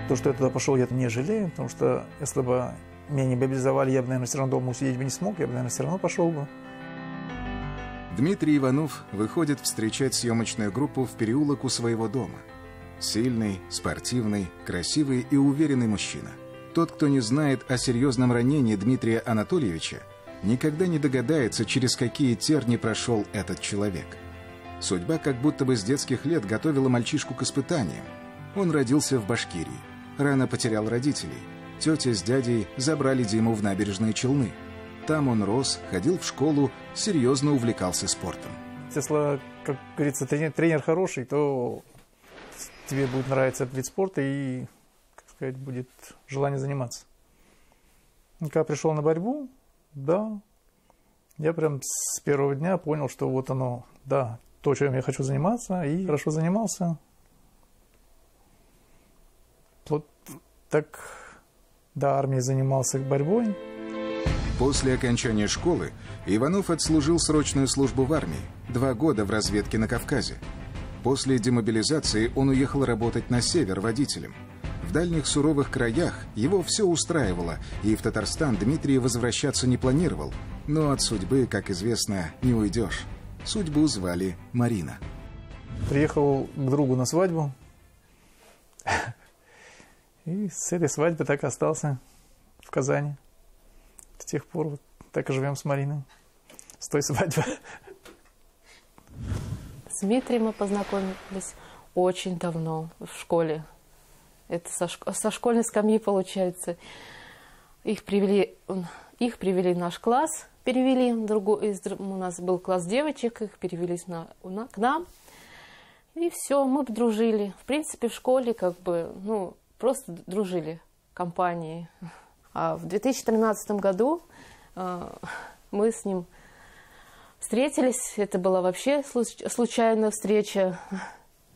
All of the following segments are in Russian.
То, что я туда пошел, я не жалею, потому что если бы меня не мобилизовали, я бы, наверное, все равно дома усидеть бы не смог, я бы, наверное, все равно пошел бы. Дмитрий Иванов выходит встречать съемочную группу в переулок у своего дома. Сильный, спортивный, красивый и уверенный мужчина. Тот, кто не знает о серьезном ранении Дмитрия Анатольевича, никогда не догадается, через какие терни прошел этот человек. Судьба как будто бы с детских лет готовила мальчишку к испытаниям. Он родился в Башкирии, рано потерял родителей. Тетя с дядей забрали Диму в Набережные Челны. Там он рос, ходил в школу, серьезно увлекался спортом. Если, как говорится, тренер хороший, то тебе будет нравиться этот вид спорта и, как сказать, будет желание заниматься. И когда пришел на борьбу, да, я прям с первого дня понял, что вот оно, да, то, чем я хочу заниматься, и хорошо занимался. Вот так до армии занимался борьбой. После окончания школы Иванов отслужил срочную службу в армии, 2 года в разведке на Кавказе. После демобилизации он уехал работать на север водителем. В дальних суровых краях его все устраивало, и в Татарстан Дмитрий возвращаться не планировал. Но от судьбы, как известно, не уйдешь. Судьбу звали Марина. Приехал к другу на свадьбу. И с этой свадьбы так и остался в Казани. С тех пор вот так и живем с Мариной. С той свадьбы. С Дмитрием мы познакомились очень давно в школе. Это со школьной скамьи, получается. Их привели в наш класс, перевели. У нас был класс девочек, их перевели к нам. И все, мы дружили. В принципе, в школе просто дружили компанией. А в 2013 году мы с ним встретились. Это была вообще случайная встреча.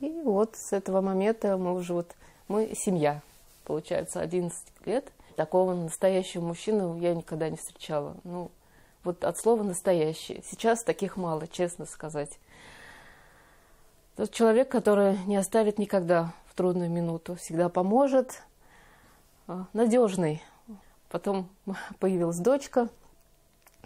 И вот с этого момента мы семья. Получается, 11 лет. Такого настоящего мужчину я никогда не встречала. Вот от слова «настоящий». Сейчас таких мало, честно сказать. Тот человек, который не оставит никогда в трудную минуту, всегда поможет, надежный. Потом появилась дочка,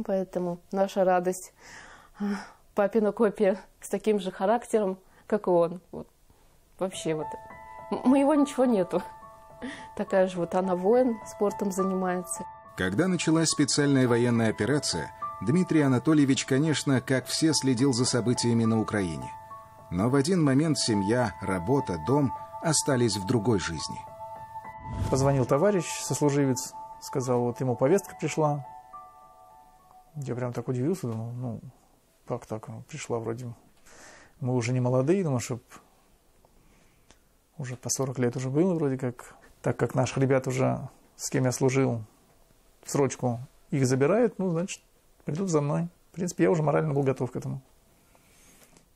поэтому наша радость, папина копия с таким же характером, как и он. Вообще моего ничего нету. Такая же она воин, спортом занимается. Когда началась специальная военная операция, Дмитрий Анатольевич, конечно, как все, следил за событиями на Украине. Но в один момент семья, работа, дом остались в другой жизни. Позвонил товарищ, сослуживец, сказал, вот ему повестка пришла. Я прям так удивился, думал, как так пришла вроде. Мы уже не молодые, думаю, чтоб уже по 40 лет уже было вроде как. Так как наших ребят уже, с кем я служил, в срочку их забирают, значит, придут за мной. В принципе, я уже морально был готов к этому.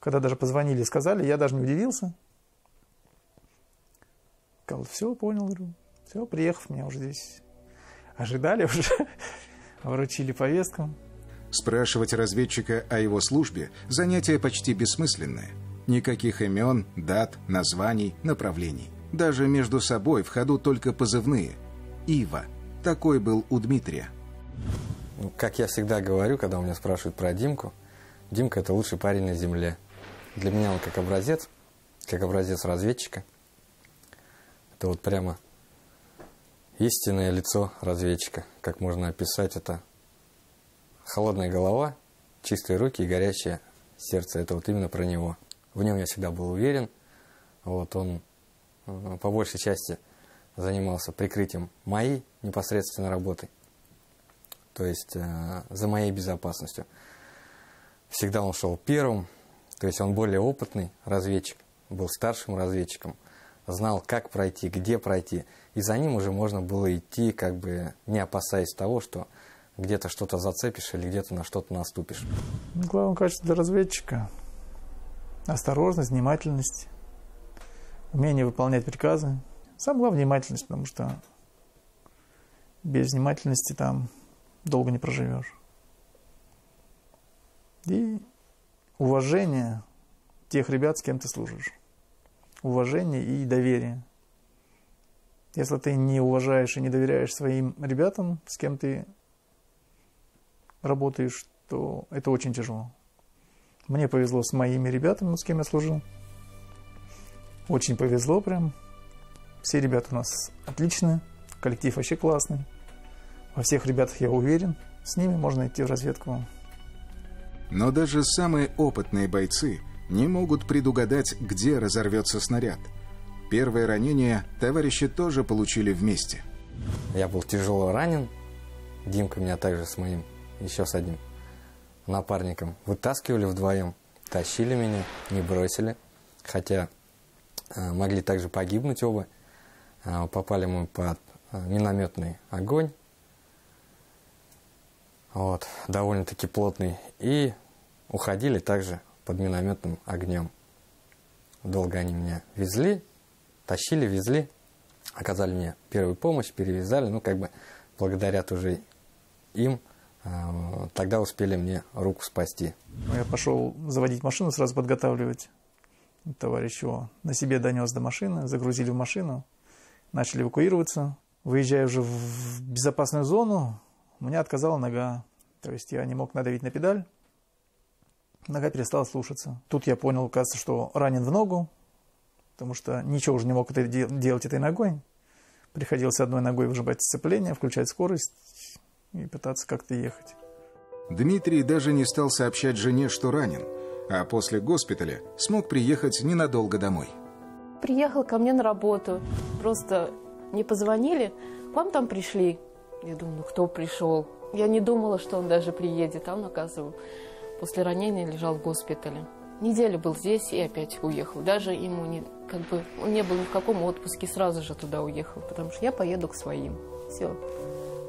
Когда даже позвонили, сказали, я даже не удивился. Сказал, все, понял, говорю, все, приехав, меня уже здесь ожидали, уже вручили повестку. Спрашивать разведчика о его службе – занятие почти бессмысленное. Никаких имен, дат, названий, направлений. Даже между собой в ходу только позывные. Ива. Такой был у Дмитрия. Как я всегда говорю, когда у меня спрашивают про Димку, Димка – это лучший парень на земле. Для меня он как образец разведчика. Это прямо истинное лицо разведчика. Как можно описать это? Холодная голова, чистые руки и горячее сердце. Это именно про него. В нем я всегда был уверен. Он по большей части занимался прикрытием моей непосредственной работы. То есть за моей безопасностью. Всегда он шел первым. То есть он более опытный разведчик, был старшим разведчиком. Знал, как пройти, где пройти. И за ним уже можно было идти, не опасаясь того, что где-то что-то зацепишь или где-то на что-то наступишь. Главное качество для разведчика – осторожность, внимательность, умение выполнять приказы. Самое главное – внимательность, потому что без внимательности там долго не проживешь. И уважение тех ребят, с кем ты служишь. Уважение и доверие. Если ты не уважаешь и не доверяешь своим ребятам, с кем ты работаешь, то это очень тяжело. Мне повезло с моими ребятами, с кем я служил. Очень повезло прям. Все ребята у нас отличные, коллектив вообще классный. Во всех ребятах я уверен, с ними можно идти в разведку. Но даже самые опытные бойцы не могут предугадать, где разорвется снаряд. Первое ранение товарищи тоже получили вместе. Я был тяжело ранен. Димка меня также с моим, еще с одним напарником вытаскивали вдвоем, тащили меня, не бросили. Хотя могли также погибнуть оба. Попали мы под минометный огонь. Вот, довольно-таки плотный. И уходили также под минометным огнем. Долго они меня везли, тащили, везли. Оказали мне первую помощь, перевязали. Ну, как бы благодаря тоже им тогда успели мне руку спасти. Я пошел заводить машину, сразу подготавливать. Товарищ его на себе донес до машины, загрузили в машину, начали эвакуироваться. Выезжая уже в безопасную зону, у меня отказала нога. То есть я не мог надавить на педаль, нога перестала слушаться. Тут я понял, кажется, что ранен в ногу, потому что ничего уже не мог делать этой ногой. Приходилось одной ногой выжимать сцепление, включать скорость и пытаться как-то ехать. Дмитрий даже не стал сообщать жене, что ранен, а после госпиталя смог приехать ненадолго домой. Приехал ко мне на работу, просто мне позвонили, к вам там пришли. Я думаю, ну кто пришел? Я не думала, что он даже приедет, а он, оказывается, после ранения лежал в госпитале. Неделю был здесь и опять уехал. Даже ему он не был ни в каком отпуске, сразу же туда уехал, потому что я поеду к своим. Все.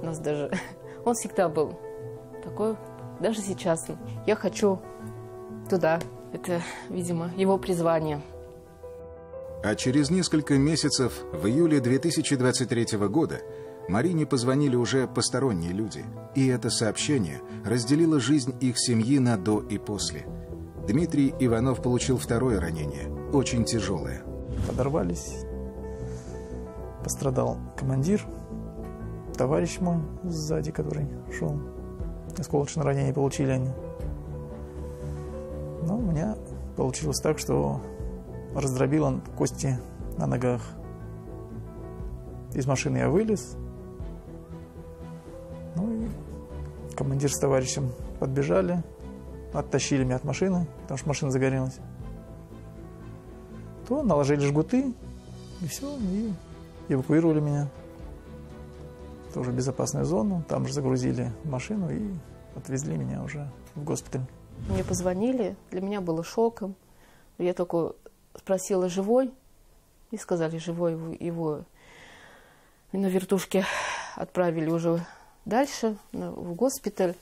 У нас даже... Он всегда был такой, даже сейчас. Я хочу туда. Это, видимо, его призвание. А через несколько месяцев, в июле 2023 года, Марине позвонили уже посторонние люди. И это сообщение разделило жизнь их семьи на до и после. Дмитрий Иванов получил второе ранение, очень тяжелое. Подорвались. Пострадал командир, товарищ мой сзади, который шел. Осколочное ранение получили они. Но у меня получилось так, что раздробил он кости на ногах. Из машины я вылез. Ну и командир с товарищем подбежали, оттащили меня от машины, потому что машина загорелась. То наложили жгуты, и все, и эвакуировали меня. Тоже в безопасную зону, там же загрузили машину и отвезли меня уже в госпиталь. Мне позвонили, для меня было шоком. Я только спросила, живой, и сказали, живой. Его на вертушке отправили уже дальше, в госпиталь.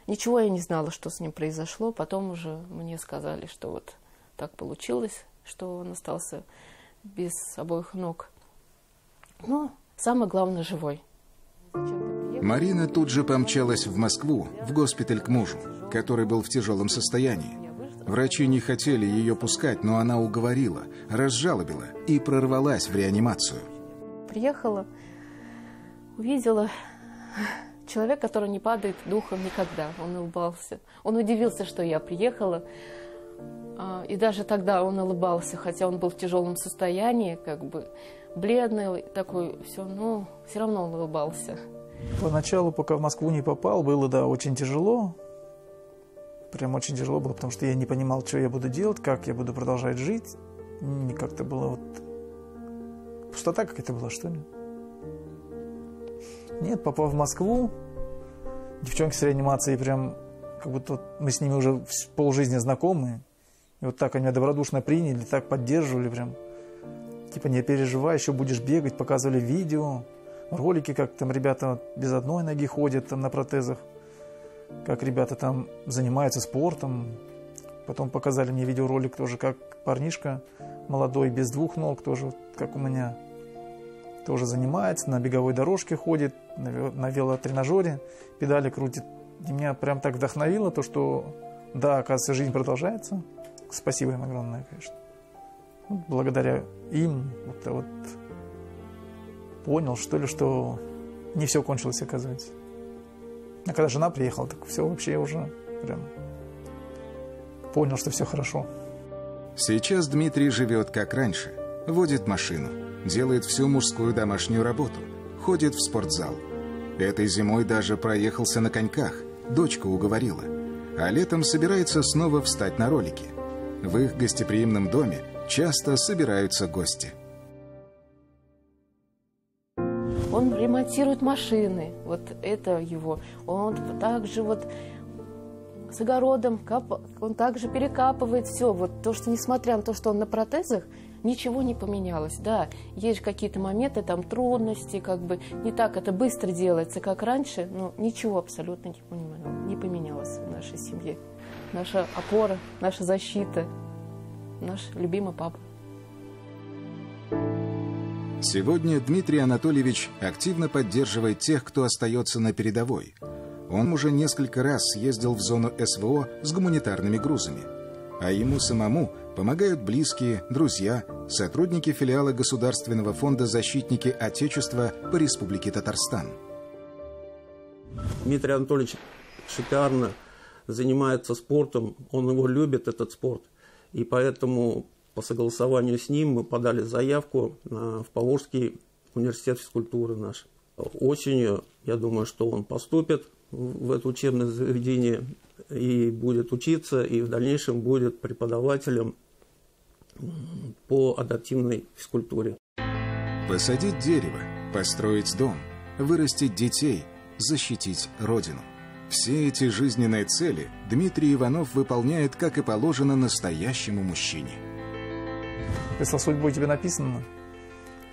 Ничего я не знала, что с ним произошло. Потом уже мне сказали, что вот так получилось, что он остался без обоих ног. Но самое главное, живой. Марина тут же помчалась в Москву, в госпиталь к мужу, который был в тяжелом состоянии. Врачи не хотели ее пускать, но она уговорила, разжалобила и прорвалась в реанимацию. Приехала, увидела человека, который не падает духом никогда. Он улыбался. Он удивился, что я приехала. И даже тогда он улыбался, хотя он был в тяжелом состоянии, как бы бледный такой, все, но все равно он улыбался. Поначалу, пока в Москву не попал, было, да, очень тяжело. Прям очень тяжело было, потому что я не понимал, что я буду делать, как я буду продолжать жить. Как-то было вот... Пустота какая-то была, что ли? Нет, попав в Москву, девчонки с реанимацией прям, как будто вот мы с ними уже полжизни знакомы. И вот так они меня добродушно приняли, так поддерживали прям. Типа, не переживай, еще будешь бегать, показывали видео, ролики, как там ребята без одной ноги ходят там на протезах, как ребята там занимаются спортом. Потом показали мне видеоролик тоже, как парнишка молодой, без двух ног, тоже как у меня, тоже занимается, на беговой дорожке ходит, на велотренажере, педали крутит. И меня прям так вдохновило то, что да, оказывается, жизнь продолжается. Спасибо им огромное, конечно. Благодаря им вот понял, что ли, что не все кончилось, оказывается. А когда жена приехала, так все вообще уже прям понял, что все хорошо. Сейчас Дмитрий живет как раньше. Водит машину, делает всю мужскую домашнюю работу, ходит в спортзал. Этой зимой даже проехался на коньках, дочка уговорила. А летом собирается снова встать на ролики. В их гостеприимном доме часто собираются гости. Он ремонтирует машины, вот это его. Он также вот с огородом, он также перекапывает все. Вот то, что несмотря на то, что он на протезах, ничего не поменялось. Да, есть какие-то моменты, там трудности, как бы не так это быстро делается, как раньше, но ничего абсолютно не поменялось в нашей семье. Наша опора, наша защита, наш любимый папа. Сегодня Дмитрий Анатольевич активно поддерживает тех, кто остается на передовой. Он уже несколько раз съездил в зону СВО с гуманитарными грузами. А ему самому помогают близкие, друзья, сотрудники филиала Государственного фонда «Защитники Отечества» по Республике Татарстан. Дмитрий Анатольевич шикарно занимается спортом, он его любит, этот спорт. И поэтому по согласованию с ним мы подали заявку в Поволжский университет физкультуры наш. Осенью, я думаю, что он поступит в это учебное заведение и будет учиться, и в дальнейшем будет преподавателем по адаптивной физкультуре. Посадить дерево, построить дом, вырастить детей, защитить Родину. Все эти жизненные цели Дмитрий Иванов выполняет, как и положено, настоящему мужчине. Если судьбой тебе написано,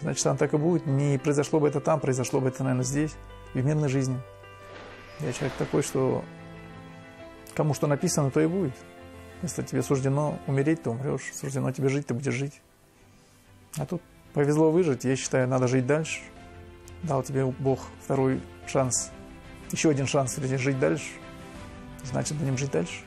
значит, она так и будет. Не произошло бы это там, произошло бы это, наверное, здесь, в мирной жизни. Я человек такой, что кому что написано, то и будет. Если тебе суждено умереть, то умрешь. Суждено тебе жить, ты будешь жить. А тут повезло выжить. Я считаю, надо жить дальше. Дал тебе Бог второй шанс. Еще один шанс жить дальше. Значит, будем жить дальше.